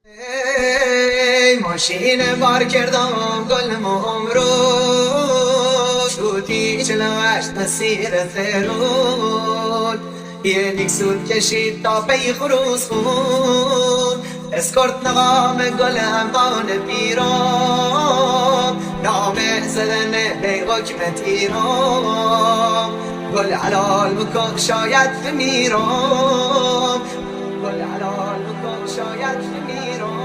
ای ماشین بار کردم گلم امروز سوتی چلوش مسیر ترون یه دیگ سود کشید تا پی خروس خون اسکرت نقام گلم قان پیرام نام زدن بی حکمت ایرام گل حلال بکن شاید بمیرم گل حلال بکن شاید بمیرم